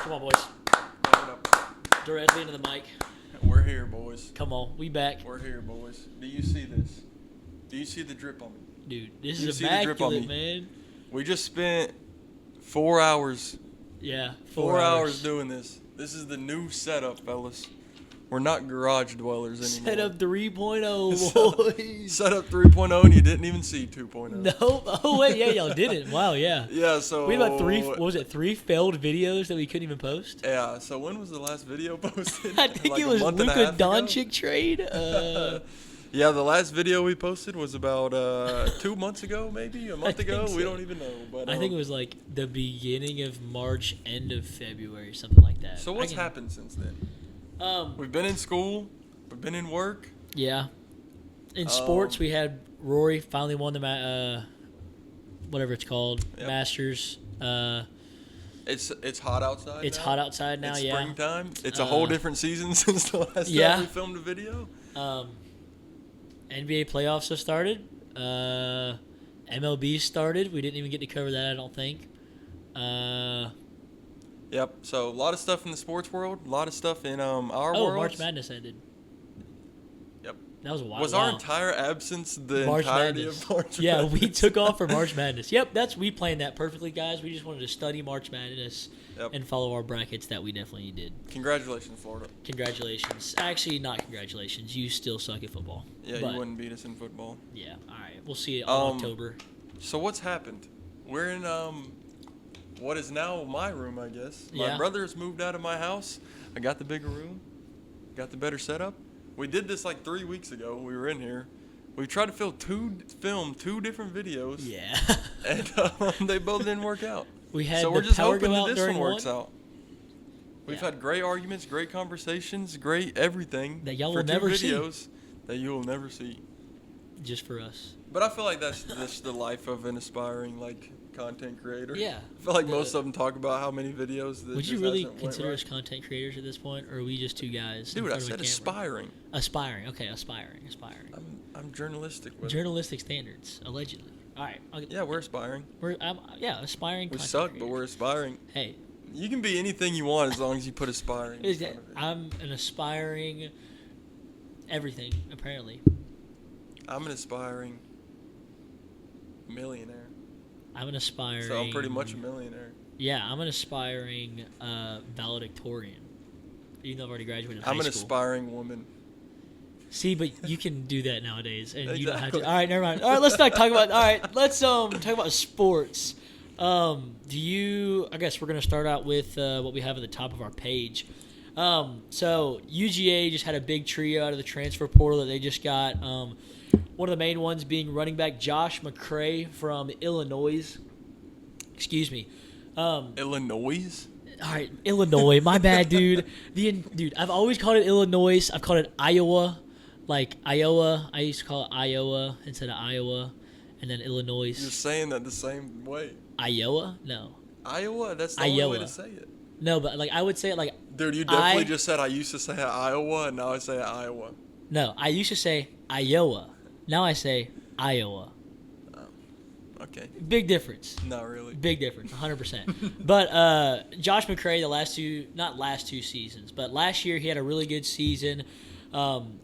Come on, boys. Directly into the mic. We're here, boys. Come on, we back. We're here, boys. Do you see this? Do you see the drip on me? Dude, this You is see the drip on immaculate, me? man. We just spent 4 hours. Yeah, 4 hours doing this. This is the new setup, fellas. We're not garage dwellers anymore. Set up 3.0, boys. Set up 3.0 and you didn't even see 2.0. Nope. Oh, wait, yeah, y'all didn't. Wow, yeah. Yeah, so... We had about three failed videos that we couldn't even post? Yeah, so when was the last video posted? I think Like it was a month and a Luka half ago? Doncic trade. Yeah, the last video we posted was about 2 months ago, maybe a month ago. so. We don't even know. But I think it was like the beginning of March, end of February, something like that. So what's happened since then? We've been in school. We've been in work. Yeah. In sports, we had Rory finally won the whatever it's called, Yep. Masters. It's hot outside. It's now. hot outside now. It's yeah. springtime. It's a whole different season since the last Yeah. time we filmed a video. NBA playoffs have started. MLB started. We didn't even get to cover that, I don't think. Yep. So a lot of stuff in the sports world. A lot of stuff in our world. Oh, March Madness ended. Yep. That was a while. Was our entire absence the March entirety Madness. of March Yeah, Madness? we took off for March Madness. Yep, we planned that perfectly, guys. We just wanted to study March Madness and follow our brackets that we definitely did. Congratulations, Florida. Congratulations. Actually, not congratulations. You still suck at football. Yeah, But, you wouldn't beat us in football. Yeah, all right. We'll see you in October. So what's happened? We're in what is now my room, I guess. My Yeah. brother's moved out of my house. I got the bigger room. Got the better setup. We did this like 3 weeks ago. We were in here. We tried to film two different videos. Yeah. And they both didn't work out. We had So the we're just power hoping go that out this during one works one. out. We've Yeah. had great arguments, great conversations, great everything That y'all for will two never see. videos that you will never see. Just for us. But I feel like that's the life of an aspiring content creator. Yeah. I feel like most of them talk about how many videos. That Would you just really hasn't went consider right. us content creators at this point, or are we just two guys? in Dude, I front of a said camera? aspiring. Aspiring. Okay, aspiring. I'm journalistic with it. Journalistic standards, allegedly. All right. Yeah, we're aspiring. Aspiring. We content suck, but creators. we're aspiring. Hey, You can be anything you want as long as you put aspiring in front of it. I'm an aspiring everything, apparently. I'm an aspiring millionaire. I'm an aspiring... So I'm pretty much a millionaire. Yeah, I'm an aspiring valedictorian. Even though I've already graduated high I'm an school. aspiring woman. See, but you can do that nowadays, and you don't have Exactly. to. All right, never mind. All right, let's not talk about. All right, let's talk about sports. I guess we're gonna start out with what we have at the top of our page. So UGA just had a big trio out of the transfer portal that they just got. One of the main ones being running back Josh McCray from Illinois. Excuse me. Illinois? All right, Illinois. My bad, dude. Dude, I've always called it Illinois. I've called it Iowa. Like Iowa. I used to call it Iowa instead of Iowa. And then Illinois. You're saying that the same way. Iowa? No. Iowa? That's the only way Iowa. to say it. No, but like I would say it like... Dude, you definitely just said I used to say Iowa, and now I say Iowa. No, I used to say Iowa. Now I say Iowa. Okay. Big difference. Not really. Big difference, 100%. But Josh McCray, not last two seasons, but last year he had a really good season. One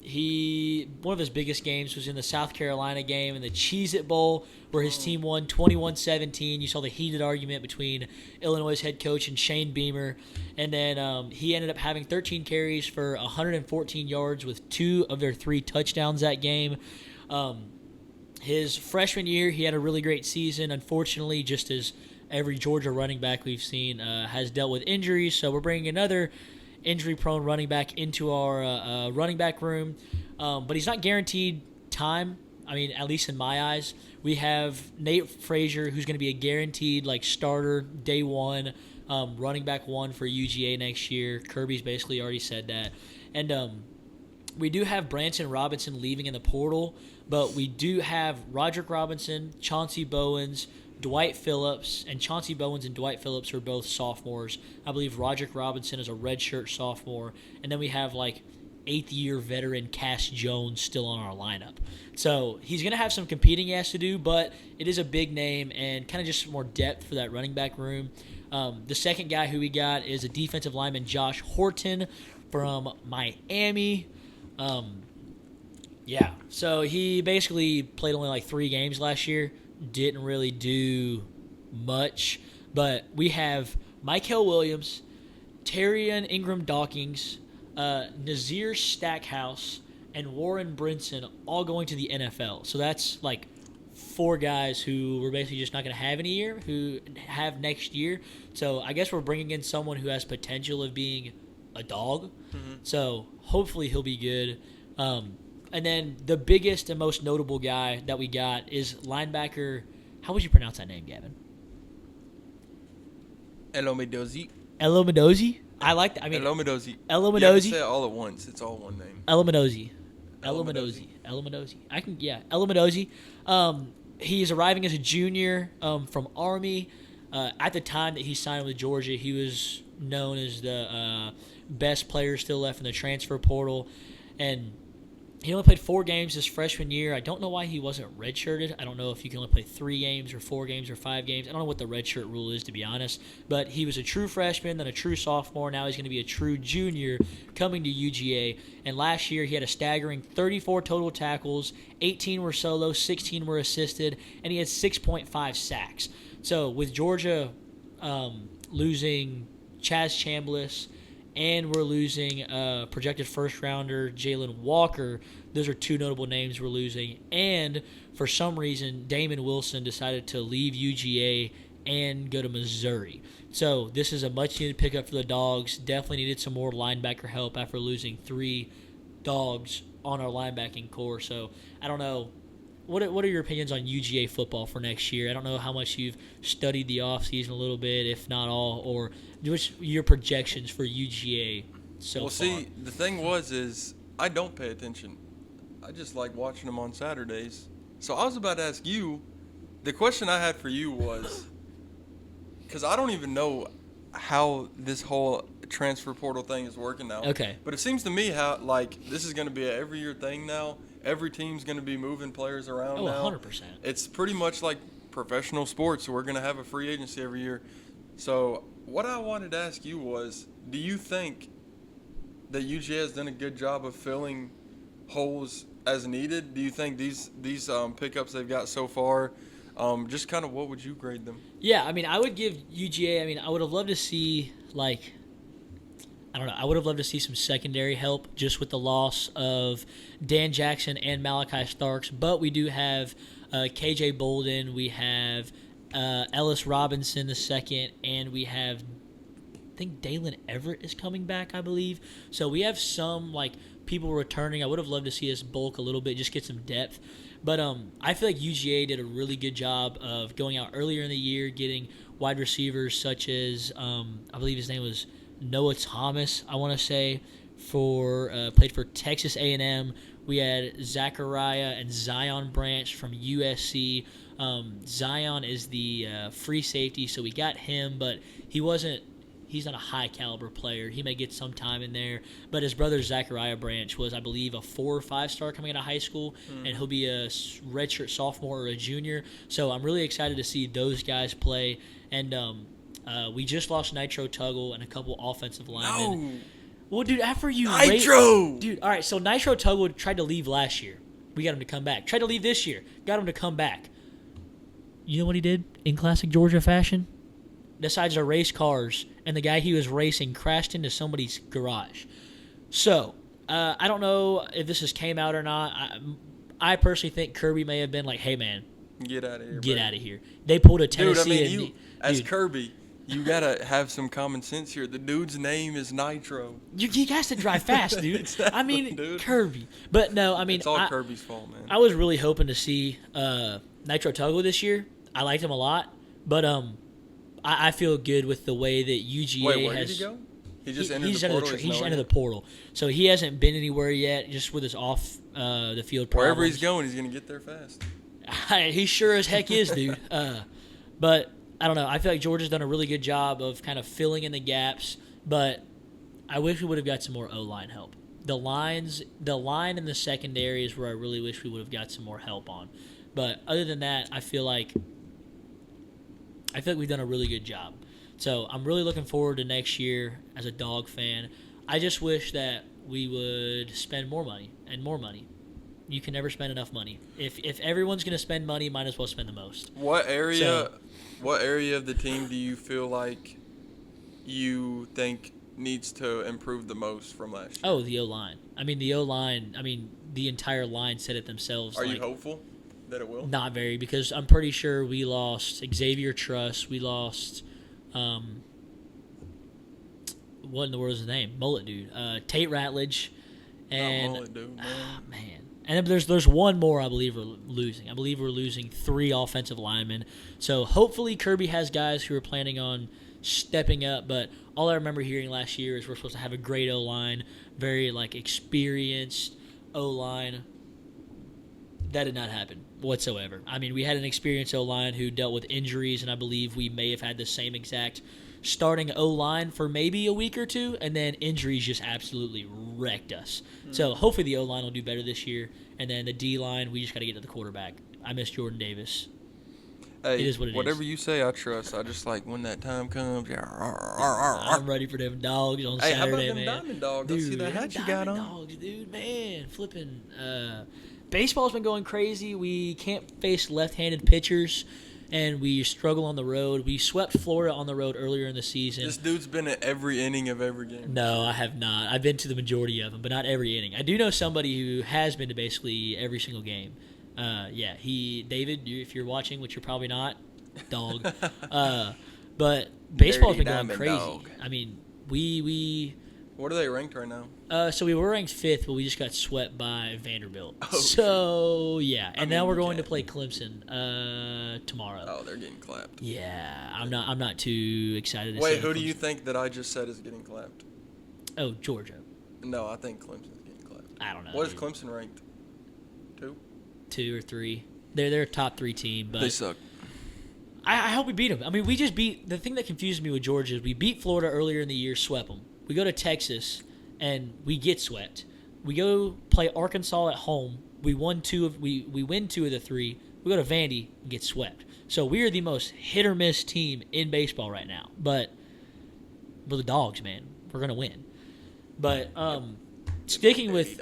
of his biggest games was in the South Carolina game in the Cheez-It Bowl, where his team won 21-17. You saw the heated argument between Illinois' head coach and Shane Beamer. And then he ended up having 13 carries for 114 yards with 2 of their 3 touchdowns that game. His freshman year, he had a really great season. Unfortunately, just as every Georgia running back we've seen has dealt with injuries, so we're bringing another injury-prone running back into our running back room. But he's not guaranteed time. I mean, at least in my eyes. We have Nate Frazier, who's going to be a guaranteed starter day one, running back one for UGA next year. Kirby's basically already said that. And we do have Branson Robinson leaving in the portal, but we do have Roderick Robinson, Chauncey Bowens, Dwight Phillips, and Chauncey Bowens and Dwight Phillips are both sophomores. I believe Roderick Robinson is a redshirt sophomore, and then we have 8th-year veteran Cass Jones still on our lineup. So he's going to have some competing he has to do, but it is a big name and kind of just more depth for that running back room. The second guy who we got is a defensive lineman, Josh Horton from Miami. Yeah, so he basically played only like 3 games last year. Didn't really do much. But we have Michael Williams, Terrion Ingram-Dawkins, Nazir Stackhouse, and Warren Brinson all going to the NFL. So that's like 4 guys who we're basically just not going to have any year, who have next year. So I guess we're bringing in someone who has potential of being a dog. Mm-hmm. So hopefully he'll be good. And then the biggest and most notable guy that we got is linebacker. How would you pronounce that name, Gavin? Elomedozi. Elomedozi? I like that. I mean, Elomedozi. Elomedozi. You have to say it all at once. It's all one name. Elomedozi. I can, yeah, Elomedozi. He's arriving as a junior from Army. At the time that he signed with Georgia, he was known as the best player still left in the transfer portal. And he only played 4 games his freshman year. I don't know why he wasn't redshirted. I don't know if you can only play 3 games or 4 games or 5 games. I don't know what the redshirt rule is, to be honest. But he was a true freshman, then a true sophomore. Now he's going to be a true junior coming to UGA. And last year he had a staggering 34 total tackles, 18 were solo, 16 were assisted, and he had 6.5 sacks. So with Georgia losing Chaz Chambliss, and we're losing projected first-rounder Jalen Walker. Those are 2 notable names we're losing. And for some reason, Damon Wilson decided to leave UGA and go to Missouri. So this is a much-needed pickup for the Dogs. Definitely needed some more linebacker help after losing 3 dogs on our linebacking core. So I don't know. What are your opinions on UGA football for next year? I don't know how much you've studied the offseason a little bit, if not all, or what's your projections for UGA so far? Well, see, the thing is I don't pay attention. I just like watching them on Saturdays. So I was about to ask you, the question I had for you was, because I don't even know how this whole transfer portal thing is working now. Okay. But it seems to me how, like, this is going to be an every-year thing now. Every team's going to be moving players around now. 100%. It's pretty much like professional sports. So we're going to have a free agency every year. So what I wanted to ask you was, do you think that UGA has done a good job of filling holes as needed? Do you think these pickups they've got so far, just kind of what would you grade them? Yeah, I mean, I would give UGA, I would have loved to see, I would have loved to see some secondary help just with the loss of Dan Jackson and Malachi Starks. But we do have KJ Bolden, we have Ellis Robinson the second, and we have, I think Dalen Everett is coming back, I believe. So we have some people returning. I would have loved to see us bulk a little bit, just get some depth. But I feel like UGA did a really good job of going out earlier in the year, getting wide receivers such as I believe his name was Noah Thomas, I want to say, played for Texas A&M. We had Zachariah and Zion Branch from USC. Zion is the free safety, so we got him, but he's not a high-caliber player. He may get some time in there. But his brother, Zachariah Branch, was, I believe, a 4 or 5-star coming out of high school, and he'll be a redshirt sophomore or a junior. So I'm really excited to see those guys play. And we just lost Nitro Tuggle and a couple offensive linemen. No. Well, dude, after you Nitro! Dude, all right, so Nitro Tuggle tried to leave last year. We got him to come back. Tried to leave this year. Got him to come back. You know what he did in classic Georgia fashion? Decides to race cars, and the guy he was racing crashed into somebody's garage. So, I don't know if this has came out or not. I personally think Kirby may have been like, hey, man. Get out of here. Get out of here. They pulled a Tennessee. Dude, as Kirby, you got to have some common sense here. The dude's name is Nitro. You guys to drive fast, dude. Exactly, dude. Kirby. But no, it's all Kirby's fault, man. I was really hoping to see Nitro Tuggle this year. I liked him a lot. But I feel good with the way that UGA Wait, where has. Did he go? He just entered the portal. He's entered the portal. So he hasn't been anywhere yet, just with his off the field problems. Wherever he's going, he's going to get there fast. He sure as heck is, dude. But I don't know. I feel like Georgia's done a really good job of kind of filling in the gaps, but I wish we would have got some more O-line help. The line in the secondary is where I really wish we would have got some more help on. But other than that, I feel like we've done a really good job. So I'm really looking forward to next year as a Dog fan. I just wish that we would spend more money and more money. You can never spend enough money. If everyone's going to spend money, might as well spend the most. What area of the team do you feel like you think needs to improve the most from last year? Oh, the O-line. The entire line said it themselves. Are you hopeful that it will? Not very, because I'm pretty sure we lost Xavier Truss. We lost, what in the world is his name? Mullet dude. Tate Ratledge. And, Mullet dude, man. Man. And then there's one more I believe we're losing. I believe we're losing 3 offensive linemen. So hopefully Kirby has guys who are planning on stepping up. But all I remember hearing last year is we're supposed to have a great O-line, very experienced O-line. That did not happen whatsoever. I mean, we had an experienced O-line who dealt with injuries, and I believe we may have had the same exact starting O-line for maybe a week or two, and then injuries just absolutely wrecked us. So hopefully the O-line will do better this year, and then the D-line, we just got to get to the quarterback. I miss Jordan Davis. Hey, it is what it whatever is. you say, I trust. I just when that time comes. I'm ready for them dogs on Saturday, how about them man. Diamond Dogs? Dude, I see that hat you got on. Dogs, dude, man, flipping. Baseball's been going crazy. We can't face left-handed pitchers, and we struggle on the road. We swept Florida on the road earlier in the season. This dude's been at every inning of every game. No, I have not. I've been to the majority of them, but not every inning. I do know somebody who has been to basically every single game. David, if you're watching, which you're probably not, dog. But baseball's been going crazy. Dog. I mean, we What are they ranked right now? so we were ranked 5th, but we just got swept by Vanderbilt. Oh, so yeah, and now we're going to can't. play Clemson tomorrow. Oh, they're getting clapped. Yeah, I'm not too excited. Wait, see who do Clemson. you think that I just said is getting clapped? Oh, Georgia. No, I think Clemson's getting clapped. I don't know. What is dude. Clemson ranked? 2? 2 or 3. They're a top 3 team, but They suck. I hope we beat them. I mean, we just beat. The thing that confuses me with Georgia is we beat Florida earlier in the year, swept them. We go to Texas and we get swept. We go play Arkansas at home. We win 2 of the 3. We go to Vandy and get swept. So we are the most hit or miss team in baseball right now. But we're the Dogs, man. We're gonna win. But sticking with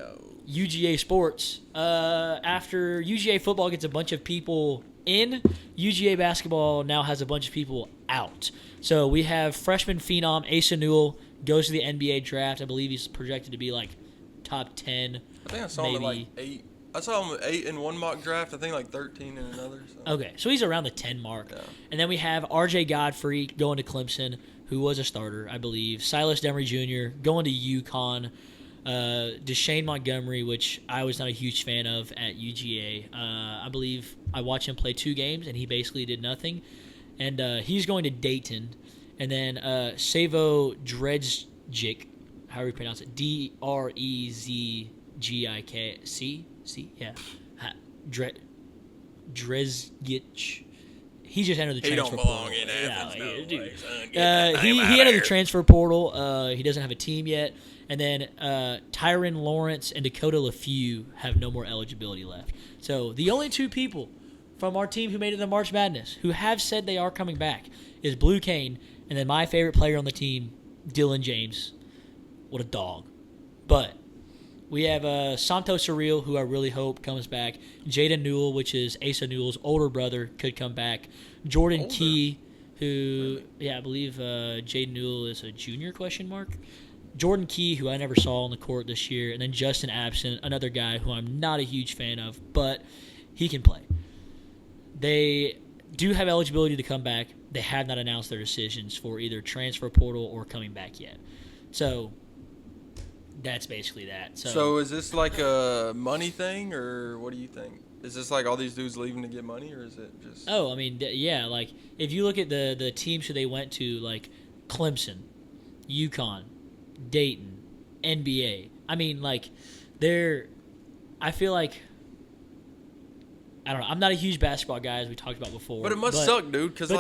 UGA sports, after UGA football gets a bunch of people in, UGA basketball now has a bunch of people out. So we have freshman phenom Asa Newell goes to the NBA draft. I believe he's projected to be top 10. I think I saw him at 8. I saw him at 8 in one mock draft. I think 13 in another. So. Okay, so he's around the 10 mark. Yeah. And then we have R.J. Godfrey going to Clemson, who was a starter, I believe. Silas Demery Jr. going to UConn. Deshane Montgomery, which I was not a huge fan of at UGA. I believe I watched him play 2 games, and he basically did nothing. And he's going to Dayton. And then Savo Dredzgik, however you pronounce it, Drezgik. C? Yeah. Drezgich. He just entered the transfer portal. He don't belong in Athens. He entered the transfer portal. He doesn't have a team yet. And then Tyron Lawrence and Dakota LaFew have no more eligibility left. So the only 2 people from our team who made it to March Madness who have said they are coming back is Blue Kane, and then my favorite player on the team, Dylan James. What a dog. But we have Santos Surreal, who I really hope comes back. Jaden Newell, which is Asa Newell's older brother, could come back. Jordan Key, who, I believe Jaden Newell is a junior ? Jordan Key, who I never saw on the court this year. And then Justin Absent, another guy who I'm not a huge fan of, but he can play. They do have eligibility to come back. They have not announced their decisions for either transfer portal or coming back yet. So that's basically that. So is this a money thing, or what do you think? Is this all these dudes leaving to get money, or is it just... Oh, I mean, yeah. If you look at the teams who they went to, Clemson, UConn, Dayton, NBA. I mean, they're... I feel I don't know. I'm not a huge basketball guy, as we talked about before. But it must suck, dude, because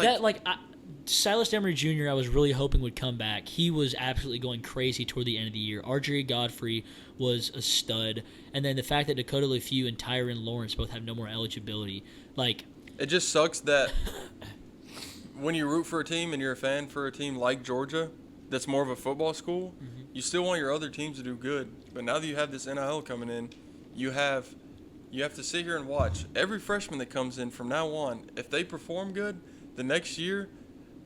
Silas Demery Jr. I was really hoping would come back. He was absolutely going crazy toward the end of the year. R.J. Godfrey was a stud. And then the fact that Dakota LaFew and Tyron Lawrence both have no more eligibility. It just sucks that when you root for a team and you're a fan for a team like Georgia, that's more of a football school, you still want your other teams to do good. But now that you have this NIL coming in, you have to sit here and watch. Every freshman that comes in from now on, if they perform good, the next year,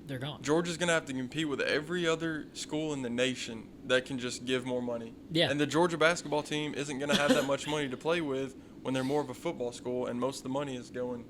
they're gone. Georgia's going to have to compete with every other school in the nation that can just give more money. Yeah. And the Georgia basketball team isn't going to have that much money to play with when they're more of a football school, and most of the money is going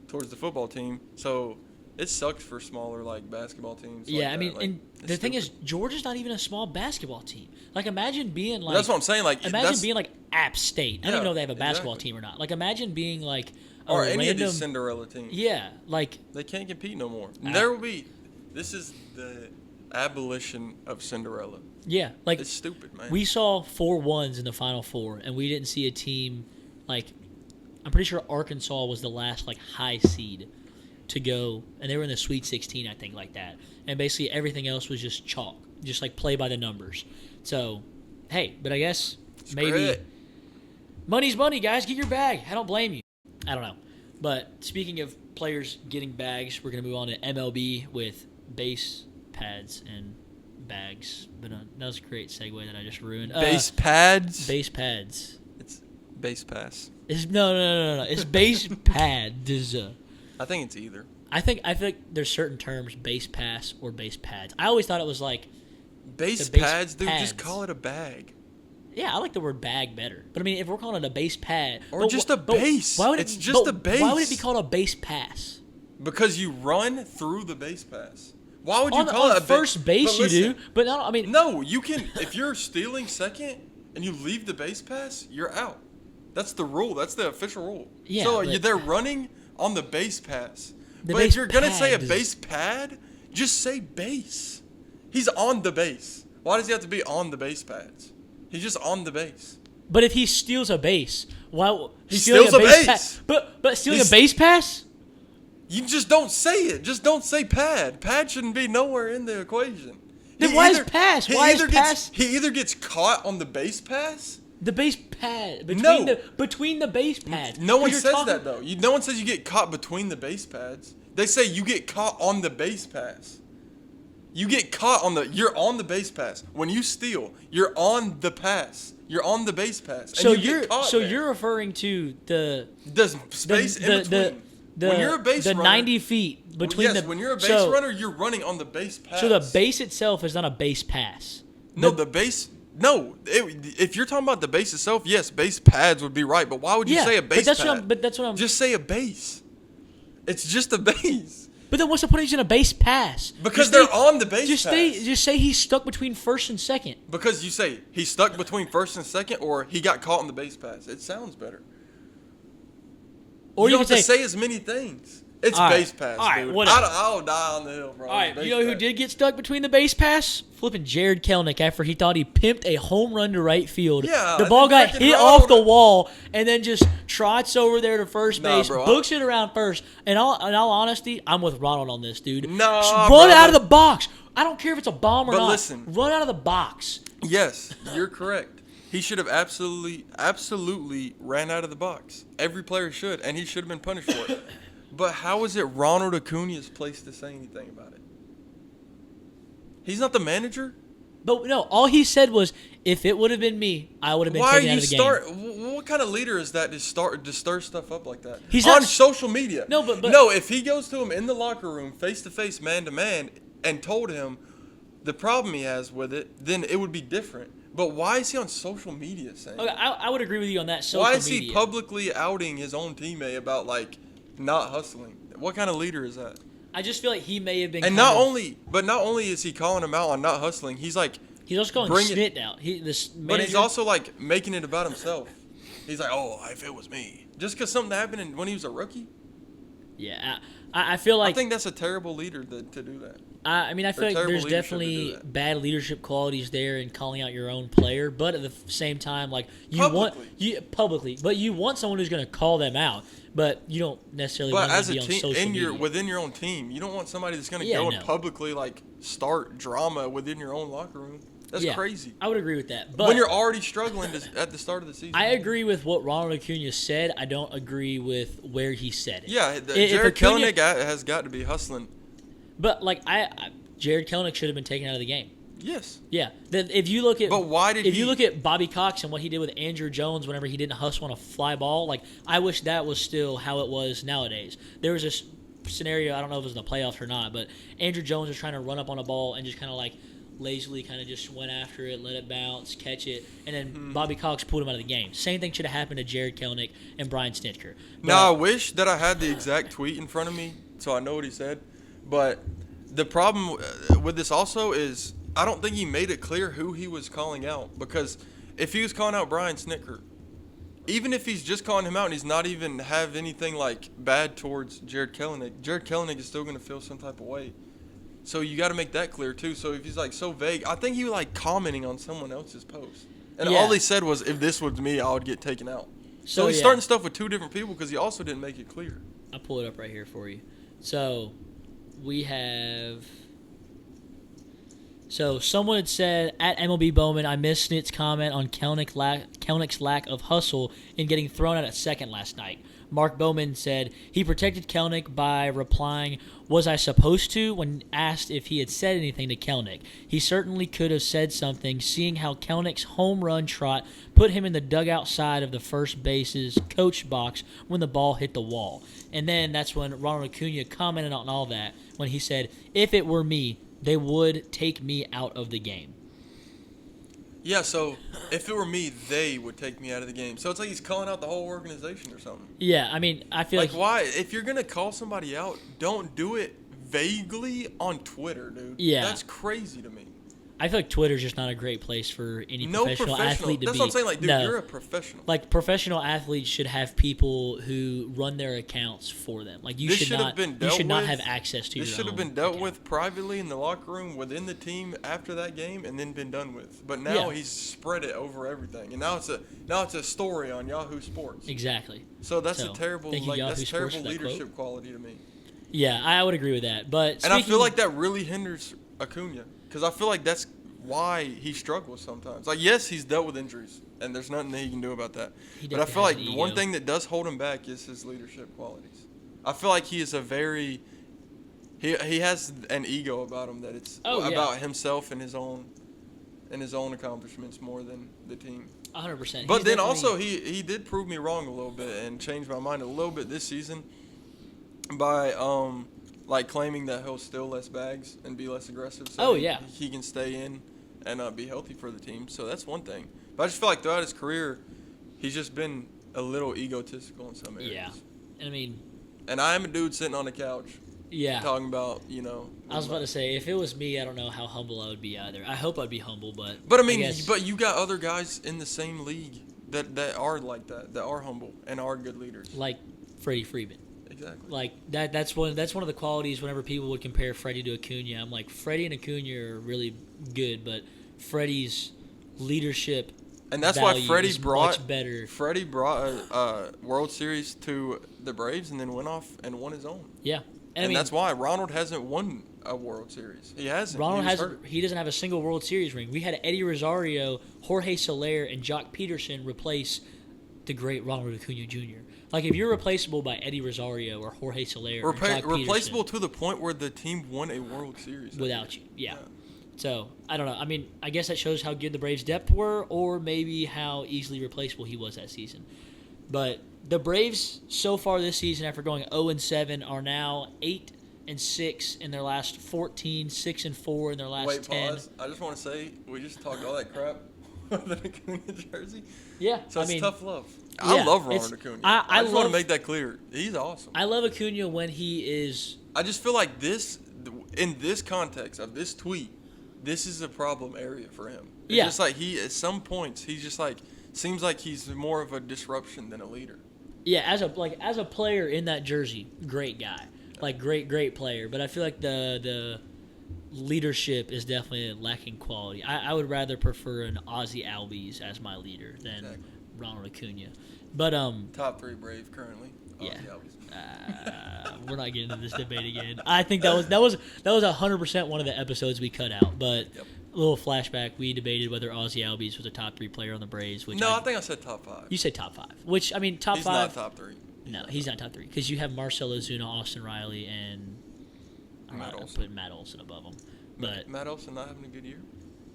towards the football team. So it sucks for smaller, like, basketball teams. Yeah, like I mean, like, and the thing is, Georgia's not even a small basketball team. Like, imagine being like. That's what I'm saying. Like, imagine being like App State. I don't even know if they have a basketball exactly. team or not. Like, imagine being like. Or a any random, of these Cinderella teams. Yeah, like. They can't compete no more. There will be. This is the abolition of Cinderella. Yeah, like. It's stupid, man. We saw 4 1s in the Final Four, and we didn't see a team like. I'm pretty sure Arkansas was the last like high seed to go, and they were in the Sweet 16, I think, like that. And basically everything else was just chalk, just like play by the numbers. So, hey, but I guess maybe money's money, guys. Get your bag. I don't blame you. I don't know. But speaking of players getting bags, we're going to move on to MLB with base pads and bags. But that was a great segue that I just ruined. Base pads? Base pads. It's base pass. No. It's base pads. I think it's either. I feel like there's certain terms, base pass or base pads. I always thought it was like base base pads, dude. pads. Just call it a bag. Yeah, I like the word bag better. But I mean, if we're calling it a base pad or just a base, why would it's just a base. Why would it be called a base pass? Because you run through the base pass. Why would you On call it a first base? You do, but no, I mean, no. You can if you're stealing second and you leave the base pass, you're out. That's the rule. That's the official rule. Yeah, so but they're running on the base pass. The But base if you're gonna say a pad base pad, just say base. He's on the base. Why does he have to be on the base pads? He's just on the base. But if he steals a base, why he steals a base? But stealing a base pass? You just don't say it. Just don't say pad. Pad shouldn't be nowhere in the equation. Then why is pass? Why is pass? He either gets caught on the base pass. The base pad between the base pads. No one says that though. No one says you get caught between the base pads. They say you get caught on the base pass. You get caught you're on the base pass. When you steal, you're on the pass. You're on the base pass. So you're referring to the space in between. When you're a base runner, 90 feet between when you're a base runner, you're running on the base pass. So the base itself is not a base pass. No, the base. No, if you're talking about the base itself, yes, base pads would be right. But why would you say a base pad? But that's what I'm. Just say a base. It's just a base. But then what's the point of using a base pass? Because they're on the base pass. Just say he's stuck between first and second. Because you say he's stuck between first and second, or he got caught on the base pass. It sounds better. Or you don't have to say as many things. It's base pass, dude. I'll die on the hill, bro. All right, you know who did get stuck between the base pass? Flipping Jared Kelnick after he thought he pimped a home run to right field. Yeah, the ball got hit off the wall and then just trots over there to first base, books it around first. In all honesty, I'm with Ronald on this, dude. Run out of the box. I don't care if it's a bomb or not. But listen, run out of the box. Yes, you're correct. He should have absolutely ran out of the box. Every player should, and he should have been punished for it. But how is it Ronald Acuna's place to say anything about it? He's not the manager? But no, all he said was, if it would have been me, I would have been taken out of the game. What kind of leader is that to stir stuff up like that? He's on social media. No, but if he goes to him in the locker room, face-to-face, man-to-man, and told him the problem he has with it, then it would be different. But why is he on social media saying okay, I would agree with you on that. Why is he publicly outing his own teammate about, like, not hustling? What kind of leader is that? I just feel like he may have been. And not only is he calling him out on not hustling, he's also calling Schmidt out. But he's also like making it about himself. He's like, oh, if it was me, just because something happened when he was a rookie. Yeah, I feel like I think that's a terrible leader to do that. I feel like there's definitely bad leadership qualities there in calling out your own player, but at the same time, like you want someone who's going to call them out. But you don't necessarily want to be on social media. Within your own team, you don't want somebody that's going to go and publicly like start drama within your own locker room. That's crazy. I would agree with that. But when you're already struggling at the start of the season. I agree with what Ronald Acuna said. I don't agree with where he said it. Yeah, Jared Kelnick has got to be hustling But like Jared Kelenic should have been taken out of the game. Yes. Yeah. If you look at But why did you look at Bobby Cox and what he did with Andrew Jones whenever he didn't hustle on a fly ball, like I wish that was still how it was nowadays. There was this scenario, I don't know if it was in the playoffs or not, but Andrew Jones was trying to run up on a ball and just kind of like lazily kind of just went after it, let it bounce, catch it, and then Bobby Cox pulled him out of the game. Same thing should have happened to Jared Kelenic and Brian Snitker. Now, I wish that I had the exact tweet in front of me so I know what he said, but the problem with this also is I don't think he made it clear who he was calling out, because if he was calling out Brian Snitker, even if he's just calling him out and he's not even have anything like bad towards Jared Kelenic is still going to feel some type of way. So you got to make that clear too. So if he's like so vague, I think he was like commenting on someone else's post. And all he said was, if this was me, I would get taken out. So he's starting stuff with two different people because he also didn't make it clear. I'll pull it up right here for you. So we have... So someone had said, at MLB Bowman, I missed Snit's comment on Kelenick's lack of hustle in getting thrown out at second last night. Mark Bowman said he protected Kelenic by replying, was I supposed to, when asked if he had said anything to Kelenic. He certainly could have said something, seeing how Kelenick's home run trot put him in the dugout side of the first base's coach box when the ball hit the wall. And then that's when Ronald Acuna commented on all that when he said, if it were me, they would take me out of the game. Yeah, so if it were me, they would take me out of the game. So it's like he's calling out the whole organization or something. Yeah, I mean, I feel like why? If you're going to call somebody out, don't do it vaguely on Twitter, dude. Yeah. That's crazy to me. I feel like Twitter's just not a great place for any professional athlete to be. That's what I'm saying. Like, dude, you're a professional. Like, professional athletes should have people who run their accounts for them. Like, you should not have access to your own. This should have been dealt with privately in the locker room within the team after that game and then been done with. But now he's spread it over everything. And now it's a story on Yahoo Sports. Exactly. So that's a terrible leadership quality to me. Yeah, I would agree with that. And I feel like that really hinders Acuna. Because I feel like that's why he struggles sometimes. Like, yes, he's dealt with injuries, and there's nothing that he can do about that. But I feel like the one thing that does hold him back is his leadership qualities. I feel like he is he has an ego about him that it's about himself and his own accomplishments more than the team. 100%. But then also he did prove me wrong a little bit and changed my mind a little bit this season by like claiming that he'll steal less bags and be less aggressive so he can stay in and be healthy for the team. So that's one thing. But I just feel like throughout his career, he's just been a little egotistical in some areas. Yeah. I mean... And I am a dude sitting on the couch talking about, I was about to say, if it was me, I don't know how humble I would be either. I hope I'd be humble, but... But, I mean, but you got other guys in the same league that are like that are humble and are good leaders. Like Freddie Freeman. Exactly. Like that's one of the qualities whenever people would compare Freddie to Acuna. I'm like, Freddie and Acuna are really good, but Freddie's leadership and that's why Freddie brought much better. Freddie brought a World Series to the Braves and then went off and won his own. Yeah. And I mean, that's why Ronald hasn't won a World Series. He hasn't. He doesn't have a single World Series ring. We had Eddie Rosario, Jorge Soler, and Jock Peterson replace the great Ronald Acuna Jr. Like, if you're replaceable by Eddie Rosario or Jorge Soler or Jock Peterson, replaceable to the point where the team won a World Series without you, yeah. So I don't know. I mean, I guess that shows how good the Braves' depth were, or maybe how easily replaceable he was that season. But the Braves so far this season, after going 0-7, are now 8-6 in their last 14, 6-4 in their last 10. Wait, pause. I just want to say we just talked all that crap with the Acuna jersey. Yeah, so it's tough love. I love Ronald Acuna. I just want to make that clear. He's awesome. I love Acuna when he is. I just feel like in this context of this tweet, this is a problem area for him. It's just like at some points, he's just like, seems like he's more of a disruption than a leader. Yeah, as a player in that jersey, great guy. Like, great player. But I feel like the leadership is definitely lacking quality. I would rather prefer an Ozzie Albies as my leader than Ronald Acuna. But top 3 Brave currently. Yeah. We're not getting into this debate again. I think that was 100% one of the episodes we cut out. But a little flashback, we debated whether Ozzie Albies was a top 3 player on the Braves. Which I think I said top 5. You said top 5, which I mean top 5. He's not top 3. No, he's not top 3 because you have Marcell Ozuna, Austin Riley, and I'm Matt not Olson. putting Matt Olson above him. But Matt Olson not having a good year?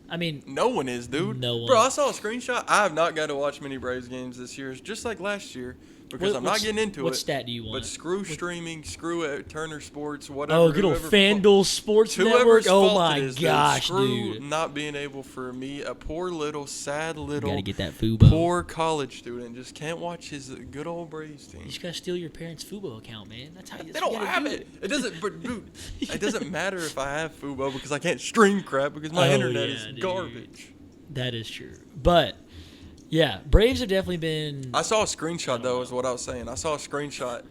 I mean, No one is, dude. No one. Bro, I saw a screenshot. I have not got to watch many Braves games this year. It's just like last year because I'm not getting into it. What stat do you want? But screw streaming, screw Turner Sports, whatever. Oh, good old FanDuel Sports Network. Whoever's Oh fault my it is, gosh, screw dude. not being able for me, a poor little, sad little, Gotta get that Fubo. poor college student, just can't watch his good old Braves team. You just gotta steal your parents' Fubo account, man. That's how you. They don't have it. It doesn't. But dude, it doesn't matter if I have Fubo because I can't stream crap because my internet is garbage. That is true. But yeah, Braves have definitely been. I saw a screenshot though. Is what I was saying. I saw a screenshot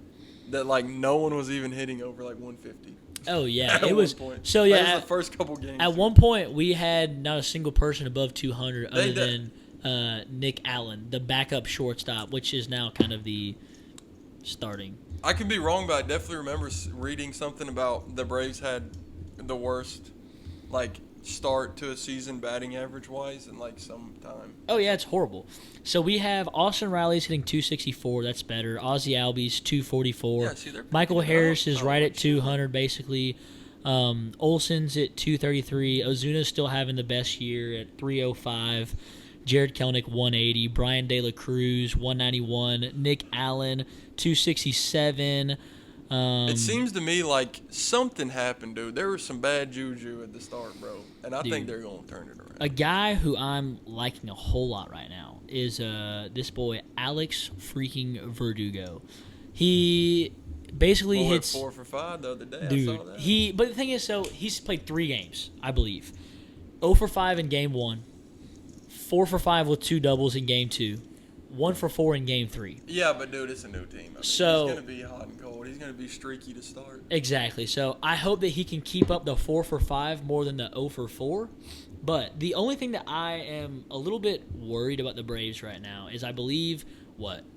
that like no one was even hitting over like 150. Oh yeah, At it was. one point. So yeah, that was the first couple games. At one point, we had not a single person above 200 other than Nick Allen, the backup shortstop, which is now kind of the starting. I could be wrong, but I definitely remember reading something about the Braves had the worst like start to a season batting average wise in like some time. Oh yeah, it's horrible. So we have Austin Riley's hitting 264. That's better. Ozzie Albies 244. Yeah, see, they're Michael pretty good. Harris is right at 200 basically. Olson's at 233. Ozuna's still having the best year at 305. Jared Kelenic 180. Brian De La Cruz 191. Nick Allen 267. It seems to me like something happened, dude. There was some bad juju at the start, bro, and I think they're gonna turn it around. A guy who I'm liking a whole lot right now is this boy Alex freaking Verdugo. He basically hits 4 for 5 the other day. Dude, I saw that. But the thing is, so he's played 3 games, I believe. 0 for 5 in game 1, 4 for 5 with 2 doubles in game 2, 1 for 4 in game 3. Yeah, but dude, it's a new team. I mean, So he's gonna be hot and cold. He's gonna be streaky to start. Exactly. So I hope that he can keep up the 4 for 5 more than the 0 for 4. But the only thing that I am a little bit worried about the Braves right now is I believe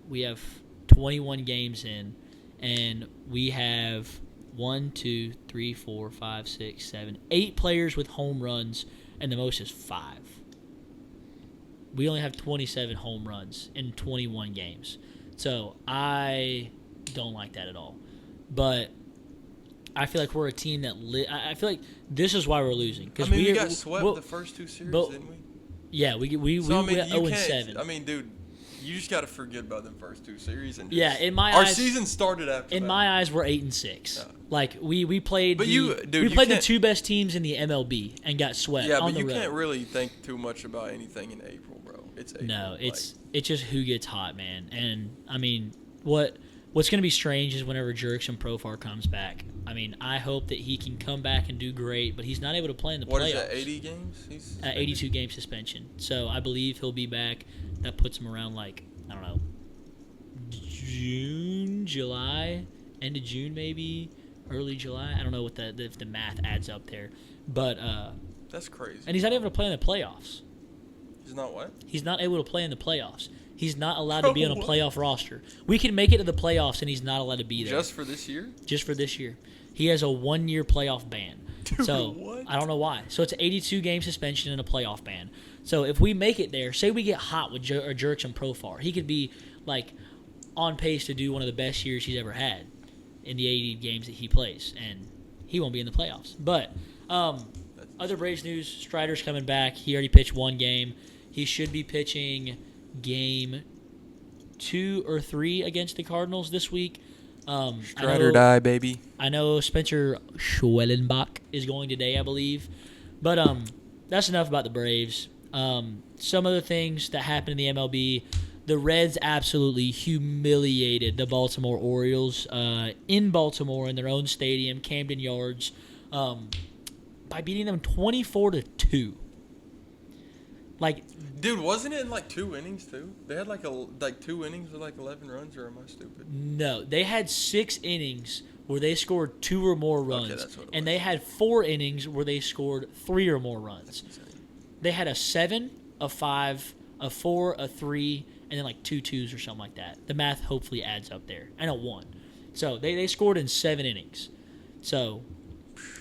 we have 21 games in, and we have 1, 2, 3, 4, 5, 6, 7, 8 players with home runs, and the most is 5. We only have 27 home runs in 21 games. So I don't like that at all. But I feel like we're a team that I feel like this is why we're losing. I mean, we got swept the first 2 series, didn't we? Yeah, we went 0-7. I mean, dude, you just got to forget about them first 2 series. And in my our eyes, season started after. In my eyes, we're 8-6. Yeah. Like we played. But we played the 2 best teams in the MLB and got swept. Yeah, on but the you road. Can't really think too much about anything in April, bro. It's April. No, it's just who gets hot, man. And I mean, what's going to be strange is whenever Jurickson Profar comes back. I mean, I hope that he can come back and do great, but he's not able to play in the playoffs. What is that, 80 games? He's 82-game suspension. So I believe he'll be back. That puts him around, like, I don't know, June, July, end of June maybe, early July. I don't know what if the math adds up there. But that's crazy. And he's not able to play in the playoffs. He's not what? He's not able to play in the playoffs. He's not allowed to be on a playoff roster. We can make it to the playoffs, and he's not allowed to be there. Just for this year? Just for this year. He has a 1-year playoff ban. Dude, so what? I don't know why. So it's an 82-game suspension and a playoff ban. So if we make it there, say we get hot with Jurickson Profar, he could be like on pace to do one of the best years he's ever had in the 80 games that he plays, and he won't be in the playoffs. But other Braves news: Strider's coming back. He already pitched 1 game. He should be pitching game 2 or 3 against the Cardinals this week. Strider die, baby. I know Spencer Schwellenbach is going today, I believe. But that's enough about the Braves. Some other things that happened in the MLB. The Reds absolutely humiliated the Baltimore Orioles in Baltimore in their own stadium, Camden Yards, by beating them 24-2. Like, dude, wasn't it in like 2 innings too? They had like 2 innings with like 11 runs, or am I stupid? No, they had 6 innings where they scored 2 or more runs, that's what it and was. they had 4 innings where they scored 3 or more runs. That's insane. They had a 7, a 5, a 4, a 3, and then like 2 2s or something like that. The math hopefully adds up there, and a 1. So they scored in 7 innings. So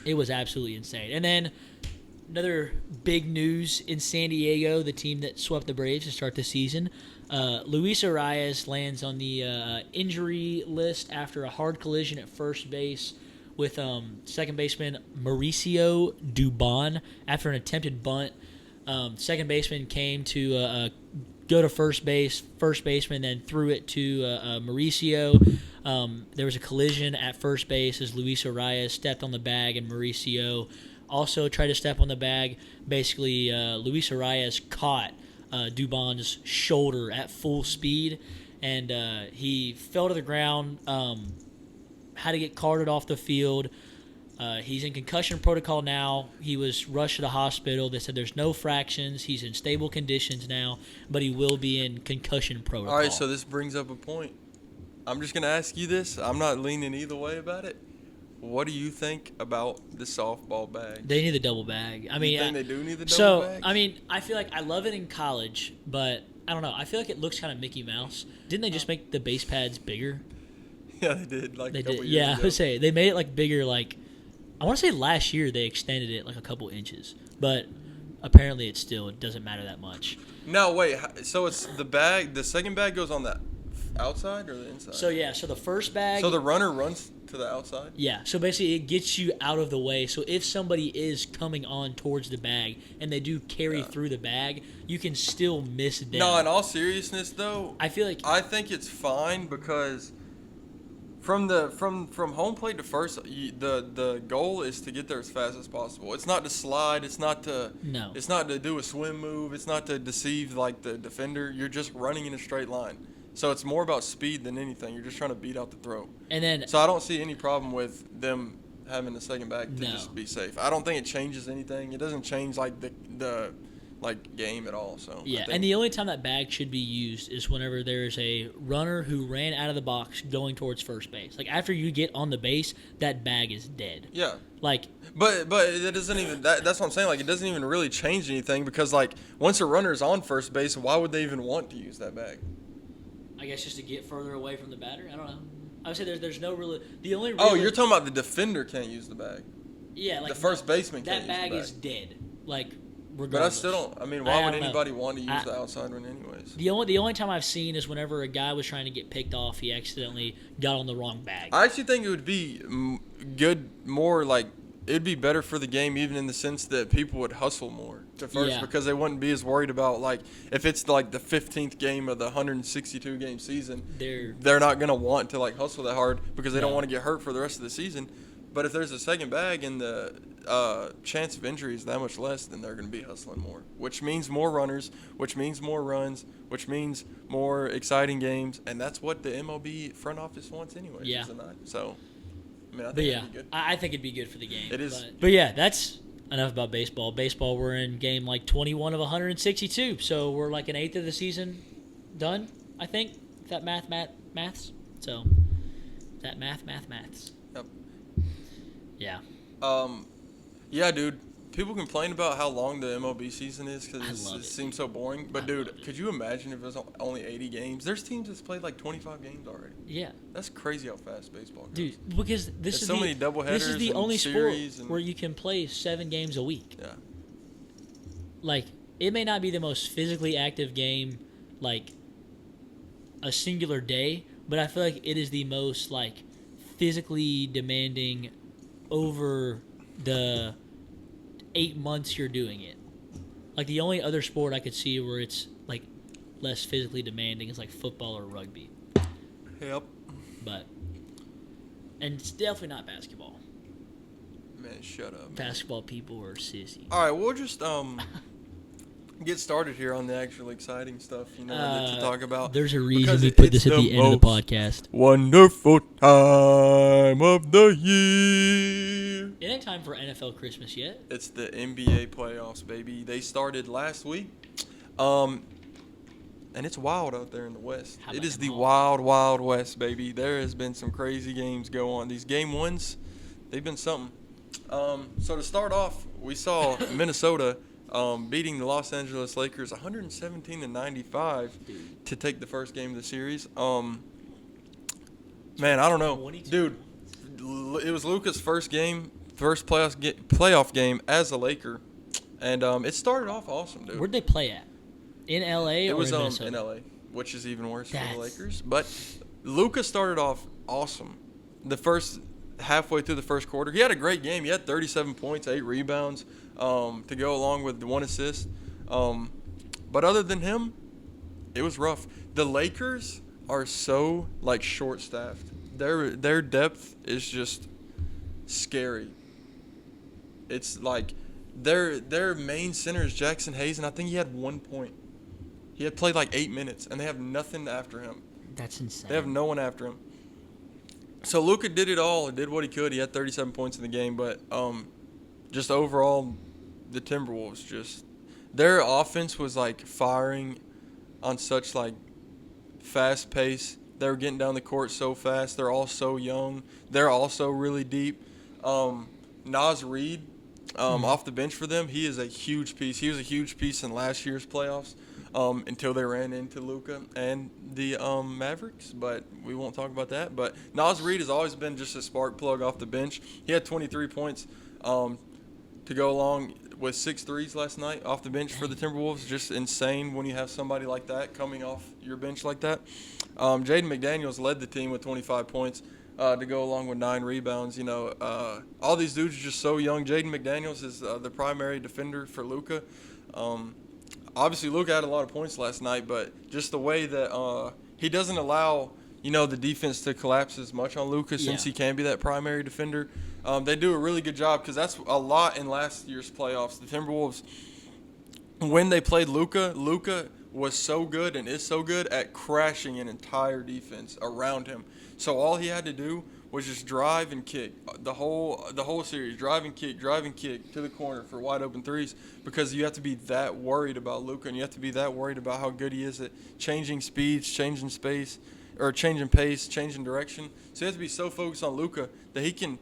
it was absolutely insane. And then another big news in San Diego, the team that swept the Braves to start the season. Luis Arias lands on the injury list after a hard collision at first base with second baseman Mauricio Dubon after an attempted bunt. Second baseman came to go to first base. First baseman then threw it to Mauricio. There was a collision at first base as Luis Arias stepped on the bag, and Mauricio also tried to step on the bag. Basically, Luis Arias caught Dubon's shoulder at full speed, and he fell to the ground, had to get carted off the field. He's in concussion protocol now. He was rushed to the hospital. They said there's no fractions. He's in stable conditions now, but he will be in concussion protocol. All right, so this brings up a point. I'm just going to ask you this. I'm not leaning either way about it. What do you think about the softball bag? They need the double bag. I mean, you think they do need the double bag? I mean, I feel like I love it in college, but I don't know. I feel like it looks kind of Mickey Mouse. Didn't they just make the base pads bigger? Yeah, they did. Like they a couple did. years Yeah, ago. I would say they made it like bigger. Like I want to say last year they extended it like a couple inches, but apparently it doesn't matter that much. No, wait. So it's the bag. The second bag goes on the outside or the inside? So yeah, so the first bag. So the runner runs to the outside? Yeah, so basically it gets you out of the way. So if somebody is coming on towards the bag and they do carry through the bag, you can still miss down. No, in all seriousness though, I think it's fine because from home plate to first, the goal is to get there as fast as possible. It's not to slide. It's not to do a swim move. It's not to deceive like the defender. You're just running in a straight line. So it's more about speed than anything. You're just trying to beat out the throw. So I don't see any problem with them having the second bag to just be safe. I don't think it changes anything. It doesn't change like the game at all. So yeah, and the only time that bag should be used is whenever there is a runner who ran out of the box going towards first base. Like after you get on the base, that bag is dead. Yeah. Like, but it doesn't even that's what I'm saying. Like it doesn't even really change anything because like once a runner is on first base, why would they even want to use that bag? I guess just to get further away from the batter. I don't know. I would say there's no really the only. Oh, you're talking about the defender can't use the bag. Yeah, like the first baseman can't that bag use the bag. is dead. Like regardless. But I still don't. I mean, why would anybody want to use the outside one anyways? The only time I've seen is whenever a guy was trying to get picked off, he accidentally got on the wrong bag. I actually think it would be good, more like it'd be better for the game, even in the sense that people would hustle more to first because they wouldn't be as worried about like if it's like the 15th game of the 162 game season, they're not gonna want to like hustle that hard because they don't want to get hurt for the rest of the season. But if there's a second bag and the chance of injury is that much less, then they're going to be hustling more, which means more runners, which means more runs, which means more exciting games, and that's what the MLB front office wants anyway. Yeah. Is it not? So, I mean, I think it'd be good. I think it'd be good for the game. It is. But yeah, that's enough about baseball. Baseball, we're in game like 21 of 162, so we're like an eighth of the season done, I think. If that maths. So, that maths. Yep. Yeah. Yeah, dude. People complain about how long the MLB season is because it seems so boring. But, dude, could you imagine if it was only 80 games? There's teams that's played like 25 games already. Yeah. That's crazy how fast baseball goes. Dude, because this is many doubleheaders. This is the only sport where you can play 7 games a week. Yeah. Like, it may not be the most physically active game, like, a singular day, but I feel like it is the most, like, physically demanding over the 8 months you're doing it. Like the only other sport I could see where it's like less physically demanding is like football or rugby. Yep. And it's definitely not basketball. Man, shut up. Man. Basketball people are sissy. All right, we'll just get started here on the actual exciting stuff, that you talk about. There's a reason we put this at the end of the podcast. Wonderful time of the year. It ain't time for NFL Christmas yet. It's the NBA playoffs, baby. They started last week. And it's wild out there in the West. It is the wild, wild West, baby. There has been some crazy games go on. These game ones, they've been something. So to start off, we saw Minnesota beating the Los Angeles Lakers 117-95 to take the first game of the series. Man, I don't know. Dude, it was Luka's first playoff game as a Laker. And it started off awesome, dude. Where'd they play at? In L.A. It was in Minnesota? in L.A., which is even worse for the Lakers. But Luka started off awesome. The first halfway through the first quarter. He had a great game. He had 37 points, 8 rebounds to go along with the 1 assist. But other than him, it was rough. The Lakers are so, like, short-staffed. Their depth is just scary. It's like their main center is Jackson Hayes, and I think he had 1 point. He had played like 8 minutes, and they have nothing after him. That's insane. They have no one after him. So Luka did it all and did what he could. He had 37 points in the game, but just overall, the Timberwolves just their offense was like firing on such like fast pace. They were getting down the court so fast. They're all so young. They're also really deep. Naz Reid off the bench for them, he is a huge piece. He was a huge piece in last year's playoffs. Until they ran into Luka and the Mavericks, but we won't talk about that. But Naz Reid has always been just a spark plug off the bench. He had 23 points to go along with 6 threes last night off the bench for the Timberwolves. Just insane when you have somebody like that coming off your bench like that. Jaden McDaniels led the team with 25 points to go along with 9 rebounds. You know, all these dudes are just so young. Jaden McDaniels is the primary defender for Luka. Obviously, Luka had a lot of points last night, but just the way that he doesn't allow, you know, the defense to collapse as much on Luka since he can be that primary defender. They do a really good job because that's a lot in last year's playoffs. The Timberwolves, when they played Luka was so good and is so good at crashing an entire defense around him. So all he had to do was just drive and kick the whole series, drive and kick to the corner for wide open threes, because you have to be that worried about Luka, and you have to be that worried about how good he is at changing speeds, changing space, or changing pace, changing direction. So you have to be so focused on Luka that he can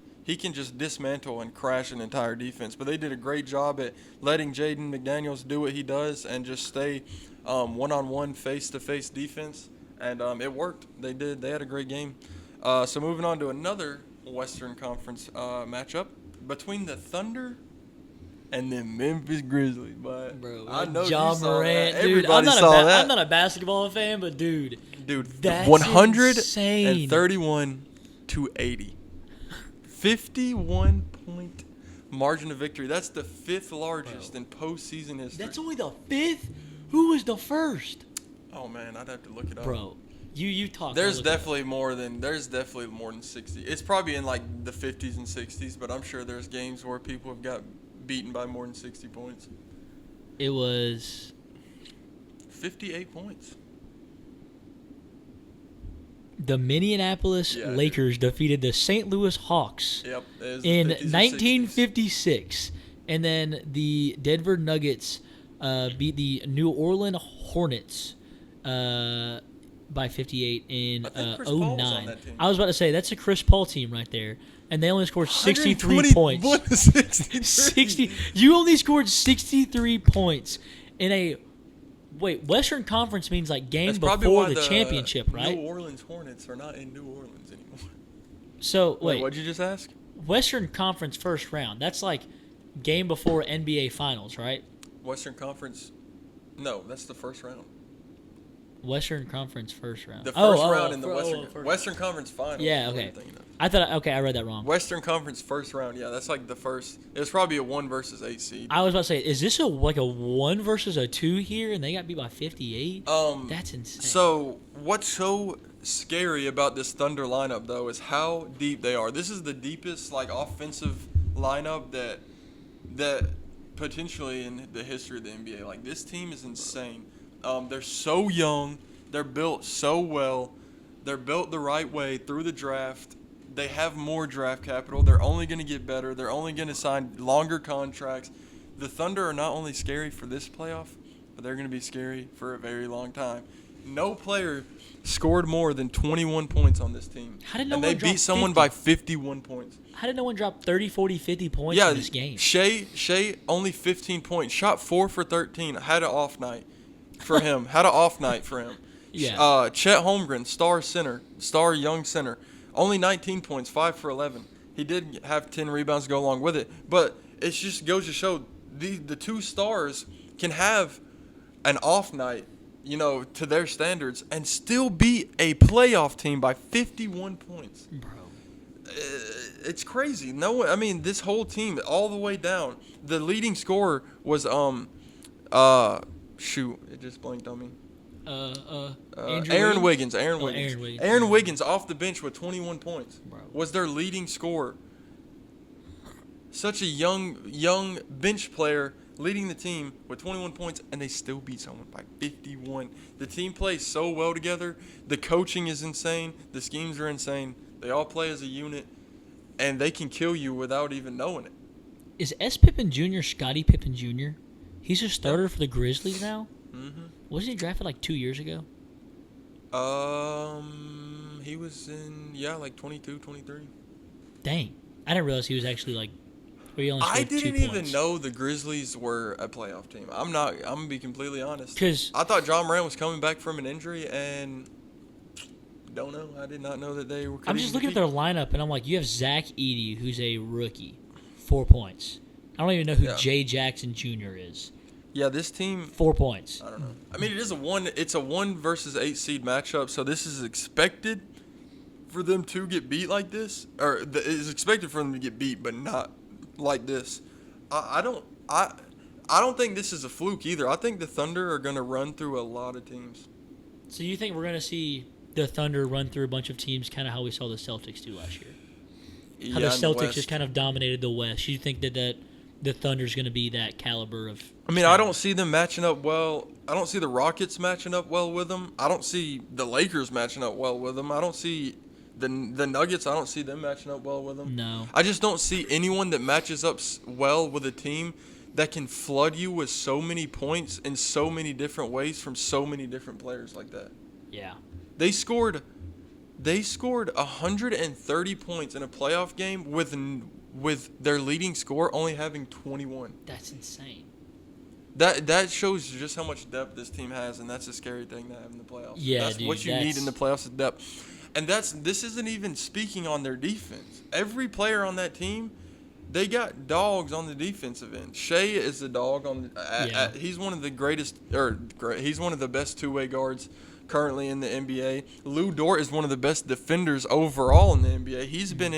just dismantle and crash an entire defense. But they did a great job at letting Jaden McDaniels do what he does and just stay one-on-one, face-to-face defense, and it worked. They did. They had a great game. So moving on to another Western Conference matchup between the Thunder and the Memphis Grizzlies. But bro, I know John you saw Morant, that. dude. Everybody saw that. I'm not a basketball fan, but dude, that's 131 to 80, 51-point margin of victory. That's the 5th largest in postseason history. That's only the 5th. Who was the first? Oh man, I'd have to look it up, bro. You talk. There's definitely more than 60. It's probably in like the 50s and 60s, but I'm sure there's games where people have got beaten by more than 60 points. It was 58 points. The Minneapolis Lakers defeated the St. Louis Hawks in 1956, and then the Denver Nuggets beat the New Orleans Hornets by 58 in 09. I was about to say, that's a Chris Paul team right there. And they only scored 63 points. 60. You only scored 63 points in a Western Conference means like game before the championship, right? New Orleans Hornets are not in New Orleans anymore. So wait, what'd you just ask? Western Conference first round. That's like game before NBA Finals, right? Western Conference. No, that's the first round. Western Conference first round. The first round in the Western Conference Finals. Yeah, okay. I read that wrong. Western Conference first round. Yeah, that's like the first. It was probably a 1 versus 8 seed. I was about to say, is this a 1 versus a 2 here, and they got beat by 58? That's insane. So what's so scary about this Thunder lineup though is how deep they are. This is the deepest like offensive lineup that potentially in the history of the NBA. Like, this team is insane. They're so young. They're built so well. They're built the right way through the draft. They have more draft capital. They're only going to get better. They're only going to sign longer contracts. The Thunder are not only scary for this playoff, but they're going to be scary for a very long time. No player scored more than 21 points on this team. And they beat someone by 51 points. How did no one drop 30, 40, 50 points in this game? Shea only 15 points. Shot 4 for 13. Had an off night for him. Yeah. Chet Holmgren, star young center. Only 19 points, 5 for 11. He did have 10 rebounds to go along with it. But it just goes to show the 2 stars can have an off night, you know, to their standards, and still beat a playoff team by 51 points. Bro. it's crazy. No one. I mean, this whole team, all the way down. The leading scorer was shoot, it just blanked on me. Aaron Wiggins. Aaron Wiggins. Aaron Wiggins off the bench with 21 points Bro. was their leading scorer. Such a young bench player leading the team with 21 points, and they still beat someone by 51. The team plays so well together. The coaching is insane. The schemes are insane. They all play as a unit, and they can kill you without even knowing it. Is S. Pippen Jr. Scottie Pippen Jr.? He's a starter for the Grizzlies now? Mm-hmm. Wasn't he drafted like 2 years ago? He was in, like 22, 23. Dang. I didn't realize he was actually like, where he only scored I 2 didn't even points. know the Grizzlies were a playoff team. I'm going to be completely honest. 'Cause I thought John Morant was coming back from an injury, and don't know. I did not know that they were. I'm just looking at their lineup, and I'm like, you have Zach Edey, who's a rookie, 4 points. I don't even know who Jay Jackson Jr. is. Yeah, this team. 4 points. I don't know. I mean, it's a 1 versus 8 seed matchup, so this is expected for them to get beat like this, or it's expected for them to get beat, but not like this. I don't think this is a fluke either. I think the Thunder are going to run through a lot of teams. So you think we're going to see the Thunder run through a bunch of teams, kind of how we saw the Celtics do last year? How the Celtics just kind of dominated the West. You think that the Thunder's going to be that caliber of? I mean, I don't see them matching up well. I don't see the Rockets matching up well with them. I don't see the Lakers matching up well with them. I don't see the Nuggets. I don't see them matching up well with them. No. I just don't see anyone that matches up well with a team that can flood you with so many points in so many different ways from so many different players like that. Yeah. They scored 130 points in a playoff game with their leading scorer only having 21. That's insane. That shows just how much depth this team has, and that's a scary thing to have in the playoffs. Yeah, that's dude, what you need in the playoffs is depth. And this isn't even speaking on their defense. Every player on that team, they got dogs on the defensive end. Shea is a dog on. He's one of the he's one of the best two-way guards currently in the NBA. Lou Dort is one of the best defenders overall in the NBA. He's been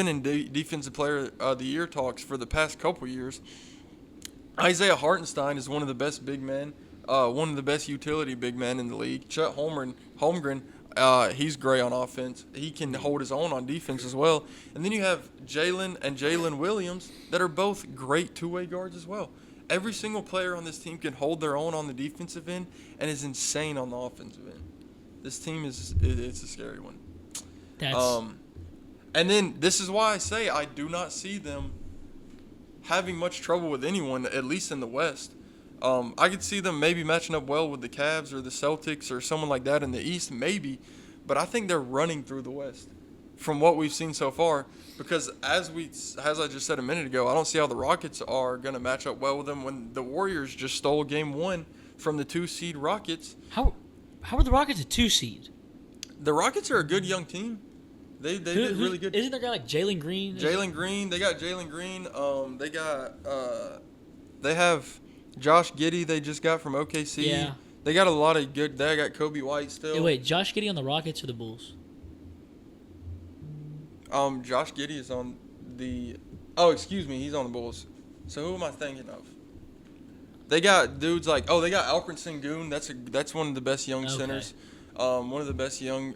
in defensive player of the year talks for the past couple years. Isaiah Hartenstein is one of the best big men, one of the best utility big men in the league. Chet Holmgren, he's great on offense. He can hold his own on defense as well. And then you have Jalen Williams that are both great two-way guards as well. Every single player on this team can hold their own on the defensive end and is insane on the offensive end. This team it's a scary one. And then this is why I say I do not see them having much trouble with anyone, at least in the West. I could see them maybe matching up well with the Cavs or the Celtics or someone like that in the East, maybe. But I think they're running through the West from what we've seen so far. Because as I just said a minute ago, I don't see how the Rockets are going to match up well with them when the Warriors just stole Game 1 from the 2-seed Rockets. How are the Rockets a 2 seed? The Rockets are a good young team. They did really good. Isn't there a guy like Jalen Green? Jalen Green. They got Jalen Green. They have Josh Giddey they just got from OKC. Yeah. They got a lot of good. They got Kobe White still. Hey, wait, Josh Giddey on the Rockets or the Bulls? Josh Giddey is on the. Oh, excuse me, he's on the Bulls. So who am I thinking of? They got dudes like they got Alperen Sengun. That's one of the best young centers. One of the best young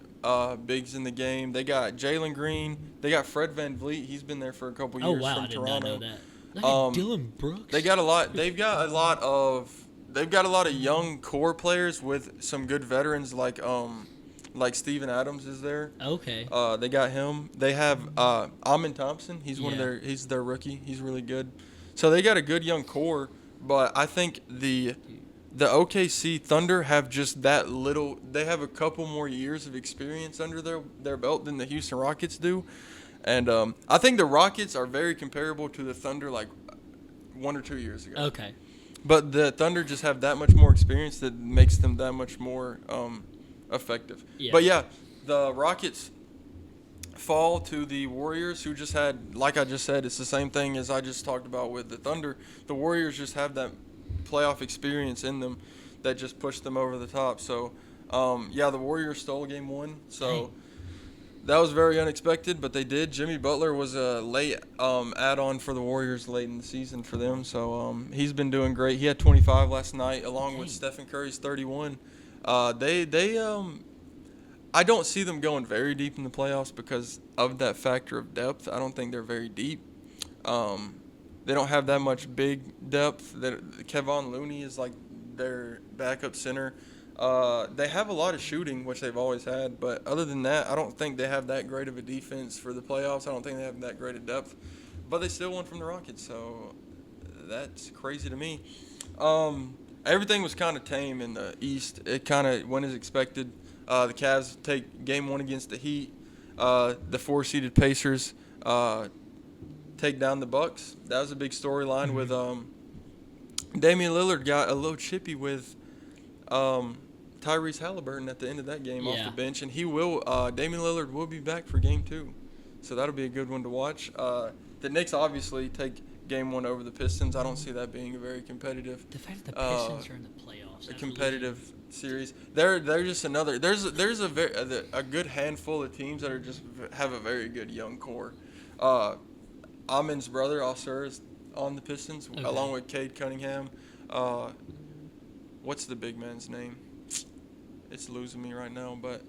bigs in the game. They got Jalen Green. They got Fred VanVleet. He's been there for a couple years from Toronto. I did not know that. They got Dylan Brooks. They got a lot. They've got a lot of young core players with some good veterans like Steven Adams is there. Okay. They got him. They have Amin Thompson. He's he's their rookie. He's really good. So they got a good young core, but I think the OKC Thunder have just that little. They have a couple more years of experience under their belt than the Houston Rockets do, and I think the Rockets are very comparable to the Thunder like 1 or 2 years ago. Okay. But the Thunder just have that much more experience that makes them that much more effective. Yeah. But yeah, the Rockets fall to the Warriors, who just had, like I just said, it's the same thing as I just talked about with the Thunder. The Warriors just have that playoff experience in them that just pushed them over the top. So, the Warriors stole Game 1. So, That was very unexpected, but they did. Jimmy Butler was a late add-on for the Warriors late in the season for them, so he's been doing great. He had 25 last night, along with Stephen Curry's 31. I don't see them going very deep in the playoffs because of that factor of depth. I don't think they're very deep. They don't have that much big depth. Kevon Looney is like their backup center. They have a lot of shooting, which they've always had, but other than that, I don't think they have that great of a defense for the playoffs. I don't think they have that great of depth, but they still won from the Rockets, so that's crazy to me. Everything was kind of tame in the East. It kind of went as expected. The Cavs take game 1 against the Heat. The 4-seeded Pacers take down the Bucks. That was a big storyline with Damian Lillard got a little chippy with Tyrese Halliburton at the end of that game off the bench, and Damian Lillard will be back for game 2, so that'll be a good one to watch. The Knicks obviously take game 1 over the Pistons. I don't see that being a very competitive. The fact that the Pistons are in the playoffs, a competitive series. They're just another. There's a good handful of teams that are just have a very good young core. Amin's brother Osir is on the Pistons along with Cade Cunningham. What's the big man's name? It's losing me right now, but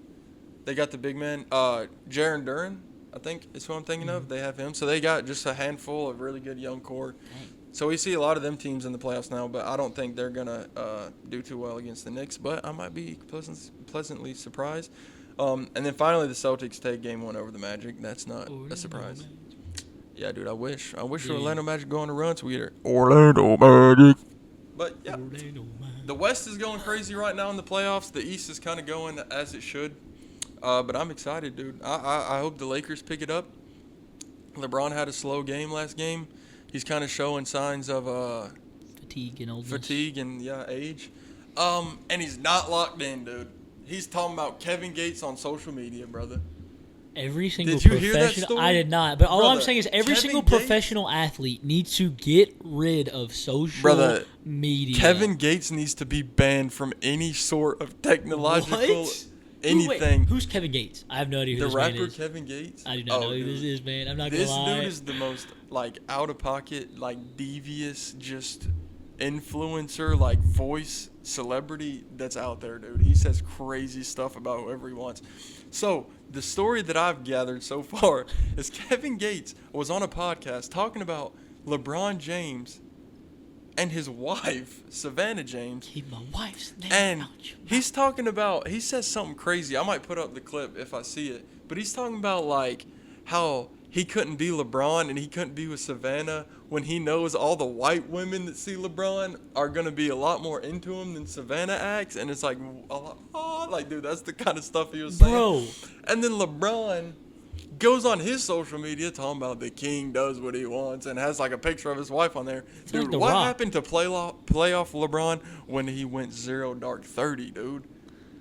they got the big man, Jaren Duren, I think is who I'm thinking of. They have him. So they got just a handful of really good young core. So we see a lot of them teams in the playoffs now, but I don't think they're going to do too well against the Knicks, but I might be pleasantly surprised. And then finally the Celtics take game 1 over the Magic. That's not a surprise. Yeah, dude, I wish the Orlando Magic go on a run, so we get Orlando Magic. But, yeah, the West is going crazy right now in the playoffs. The East is kind of going as it should. But I'm excited, dude. I hope the Lakers pick it up. LeBron had a slow game last game. He's kind of showing signs of fatigue and oldness. Age. And he's not locked in, dude. He's talking about Kevin Gates on social media, brother. Every single Did you professional. hear that story? I did not. But all Brother, I'm saying is every Kevin single Gates, professional athlete needs to get rid of social media. Kevin Gates needs to be banned from any sort of technological anything. Wait, who's Kevin Gates? I have no idea who this man is. The rapper Kevin Gates? I do not know who this is, man. I'm not going to lie. This dude is the most, out-of-pocket, devious, just influencer, voice celebrity that's out there, dude. He says crazy stuff about whoever he wants. So, the story that I've gathered so far is Kevin Gates was on a podcast talking about LeBron James and his wife, Savannah James. Keep my wife's name and out your mouth. he's talking about, he says something crazy. I might put up the clip if I see it. But he's talking about, how he couldn't be LeBron and he couldn't be with Savannah when he knows all the white women that see LeBron are going to be a lot more into him than Savannah acts. And it's dude, that's the kind of stuff he was saying. Bro. And then LeBron goes on his social media talking about the king does what he wants and has a picture of his wife on there. It's dude, like The what Rock. happened to playoff LeBron when he went 0 dark 30, dude?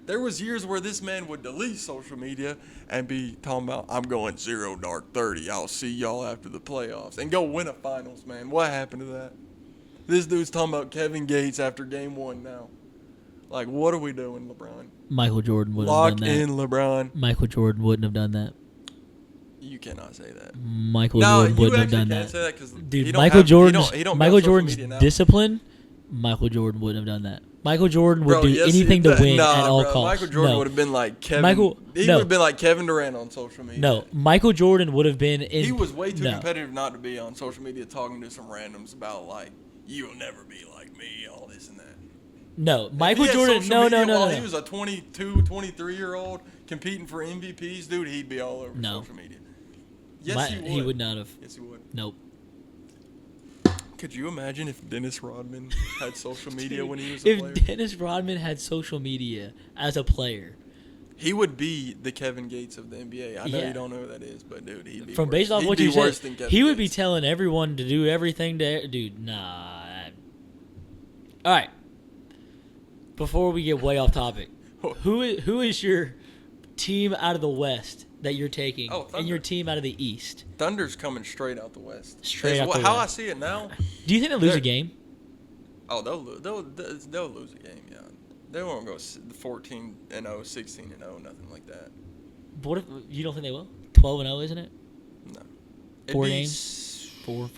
There was years where this man would delete social media and be talking about, I'm going 0 dark 30. I'll see y'all after the playoffs. And go win a finals, man. What happened to that? This dude's talking about Kevin Gates after game 1 now. What are we doing, LeBron? Michael Jordan wouldn't Lock have done that. in, LeBron. Michael Jordan wouldn't have done that. You cannot say that. Michael Jordan wouldn't have done can't that. say that because Dude, Michael Jordan's discipline, Michael Jordan wouldn't have done that. Michael Jordan would do anything to win at all costs. Michael Jordan would have been like Kevin. Michael, would have been like Kevin Durant on social media. No, Michael Jordan would have been in. He was way too competitive not to be on social media talking to some randoms about you'll never be like me, all this and that. No, Michael Jordan. No. He was a 22, 23-year-old competing for MVPs, dude. He'd be all over social media. Yes, he would. He would not have. Yes, he would. Nope. Could you imagine if Dennis Rodman had social media when he was a player? If Dennis Rodman had social media as a player, he would be the Kevin Gates of the NBA. I know you don't know who that is, but dude, he'd be from worse. based off He'd what be you worse said, than Kevin he would be Gates. telling everyone to do everything to. Dude, nah. All right. Before we get way off topic, who is your team out of the West that you're taking, and your team out of the East? Thunder's coming straight out the West. How I see it now. Do you think they'll lose a game? Oh, they'll lose a game. Yeah, they won't go 14-0, 16-0, nothing like that. What if you don't think they will? 12-0, isn't it? No. 4 games. 4.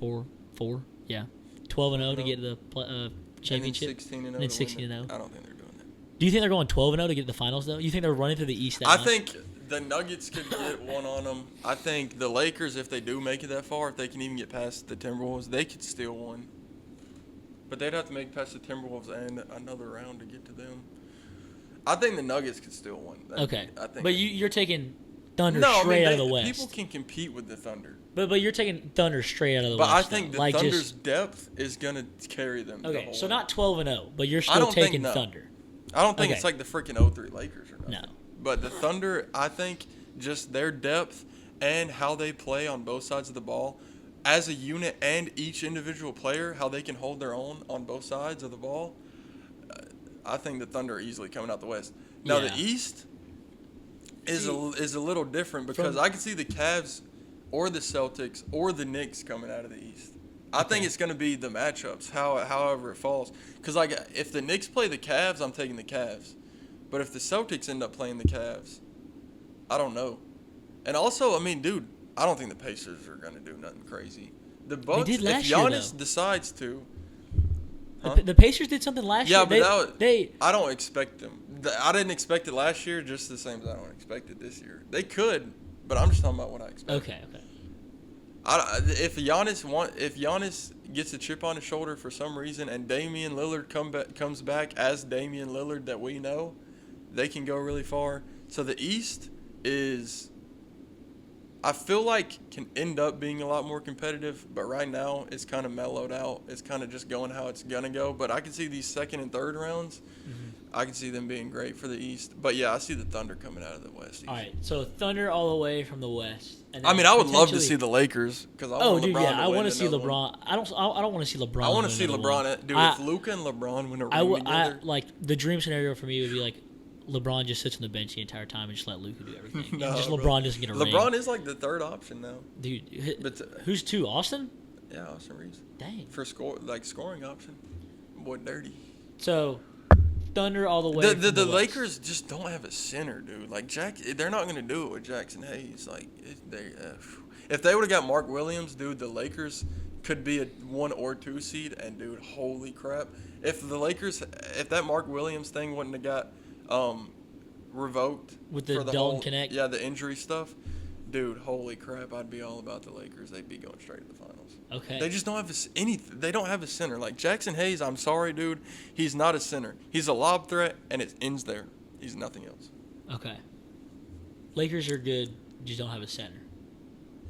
Yeah. 12-0 to get the championship. And then 16-0. And then 16-0. I don't think they're doing that. Do you think they're going 12-0 to get to the finals though? You think they're running through the East? I think the Nuggets could get one on them. I think the Lakers, if they do make it that far, if they can even get past the Timberwolves, they could steal one. But they'd have to make past the Timberwolves and another round to get to them. I think the Nuggets could steal one. Okay. I think. But you're taking Thunder No, straight out of the West. People can compete with the Thunder. But you're taking Thunder straight out of the But West. I think though. the Thunder's depth is going to carry them. Okay, the so whole not 12-0, but you're I still don't think taking no. Thunder. I don't think Okay. it's like the freaking 03 Lakers or nothing. No. But the Thunder, I think just their depth and how they play on both sides of the ball as a unit and each individual player, how they can hold their own on both sides of the ball, I think the Thunder are easily coming out the West. Now, Yeah. the East is a little different because I can see the Cavs or the Celtics or the Knicks coming out of the East. I think it's going to be the matchups, however it falls. Because like, if the Knicks play the Cavs, I'm taking the Cavs. But if the Celtics end up playing the Cavs, I don't know. And also, I mean, dude, I don't think the Pacers are going to do nothing crazy. The Bucks, did last if year, Giannis though. decides to, The Pacers did something last year. Yeah, but they I don't expect them. I didn't expect it last year just the same as I don't expect it this year. They could, but I'm just talking about what I expect. Okay. If Giannis gets a chip on his shoulder for some reason and Damian Lillard comes back as Damian Lillard that we know, they can go really far. So the East is, I feel like, can end up being a lot more competitive, but right now it's kind of mellowed out. It's kind of just going how it's going to go. But I can see these second and third rounds, I can see them being great for the East. But, yeah, I see the Thunder coming out of the West. All right, so Thunder all the way from the West. And I then mean, I would love to potentially- see the Lakers because I Oh, want dude, LeBron yeah, to I win want to see another LeBron. one. I don't want to see LeBron. I want to win see another LeBron. one. Dude, if Luka and LeBron win a ring together. like the dream scenario for me would be like LeBron just sits on the bench the entire time and just let Luka do everything. No, and just bro. LeBron doesn't get a ring. LeBron is like the third option now. Dude, But who's two? Austin? yeah, Austin Reeves. Dang. For scoring option. Boy, dirty. So, Thunder all the way. from The West. Lakers just don't have a center, dude. Like they're not gonna do it with Jackson Hayes. Like if they would have got Mark Williams, dude, the Lakers could be a 1 or 2 seed. And dude, holy crap! If that Mark Williams thing wouldn't have got revoked With the for the Dalton whole, Connect? yeah, the injury stuff, dude, holy crap! I'd be all about the Lakers. They'd be going straight to the finals. Okay. They just don't have anything. They don't have a center. Like Jackson Hayes, I'm sorry, dude. He's not a center. He's a lob threat, and it ends there. He's nothing else. Okay. Lakers are good. Just don't have a center.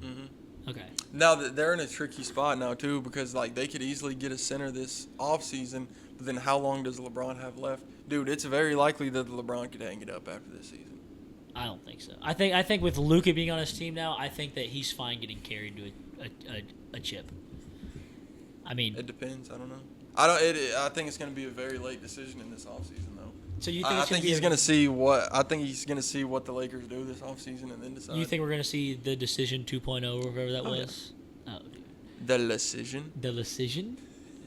Mm-hmm. Okay. Now they're in a tricky spot now too because like they could easily get a center this offseason, but then how long does LeBron have left? Dude, it's very likely that LeBron could hang it up after this season. I don't think so. I think with Luka being on his team now, I think that he's fine getting carried to a chip. I mean, It depends. I don't know. I think it's going to be a very late decision in this offseason though. so you think I it's think he's going to see what the Lakers do this offseason and then decide. You think we're going to see the decision 2.0 or whatever that was? Oh, dude. the decision? The decision?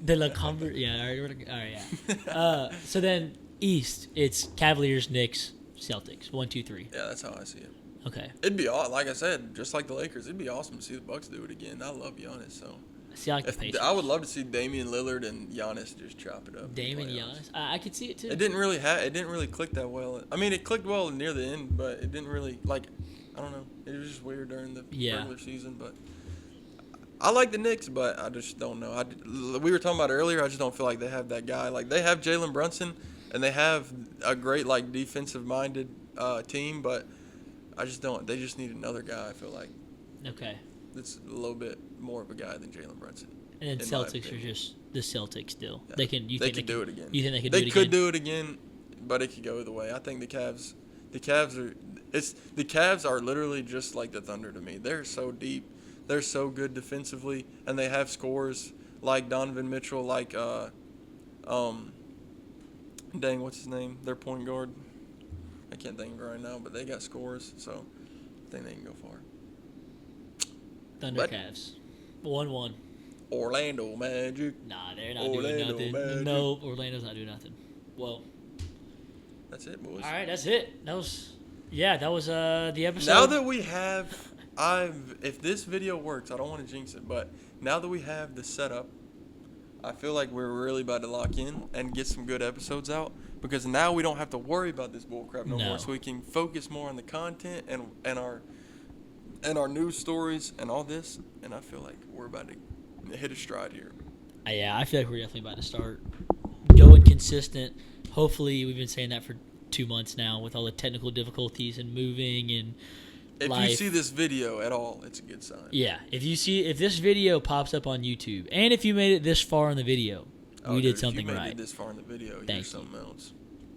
The la conver- Yeah, all right, yeah. So then East, it's Cavaliers, Knicks, Celtics. 1, 2, 3. Yeah, that's how I see it. Okay. It'd be like I said, just like the Lakers. It'd be awesome to see the Bucks do it again. I love Giannis, so See, I like the Pacers. I would love to see Damian Lillard and Giannis just chop it up. in Damon the Giannis. playoffs. I could see it too. It didn't really click that well. I mean, it clicked well near the end, but it didn't really I don't know. It was just weird during the regular season, but I like the Knicks, but I just don't know. We were talking about earlier. I just don't feel like they have that guy. Like they have Jalen Brunson, and they have a great defensive-minded team, but I just don't. They just need another guy. I feel like Okay. that's a little bit more of a guy than Jalen Brunson. And then in my Celtics are opinion. just the Celtics still. Yeah. They can. They could do it again. You think they could They do it could again? do it again, but it could go either way. I think the Cavs are literally just like the Thunder to me. They're so deep. They're so good defensively, and they have scores like Donovan Mitchell, like what's his name? Their point guard. I can't think of it right now, but they got scores, so I think they can go far. Thunder But- Cavs. 1-1. Orlando Magic. Nah, they're not Orlando doing nothing. Magic. No, Orlando's not doing nothing. Well, That's it, boys. all right, that's it. That was Yeah, that was the episode. Now that we have, if this video works, I don't want to jinx it, but now that we have the setup, I feel like we're really about to lock in and get some good episodes out, because now we don't have to worry about this bullcrap no more, so we can focus more on the content and our news stories and all this, and I feel like we're about to hit a stride here. Yeah, I feel like we're definitely about to start going consistent. Hopefully, we've been saying that for 2 months now with all the technical difficulties and moving and if life. you see this video at all, it's a good sign. Yeah, if this video pops up on YouTube, and if you made it this far in the video, we did something if you right. made it this far in the video, you're something else.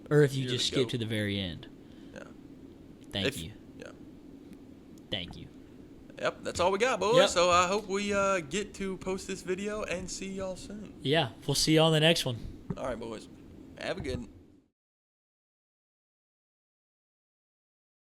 Or if you just skipped to the very end. Yeah. Thank you. Yeah. Thank you. Yep, that's all we got, boys. Yep. So I hope we get to post this video and see y'all soon. Yeah, we'll see y'all on the next one. All right, boys. Have a good one.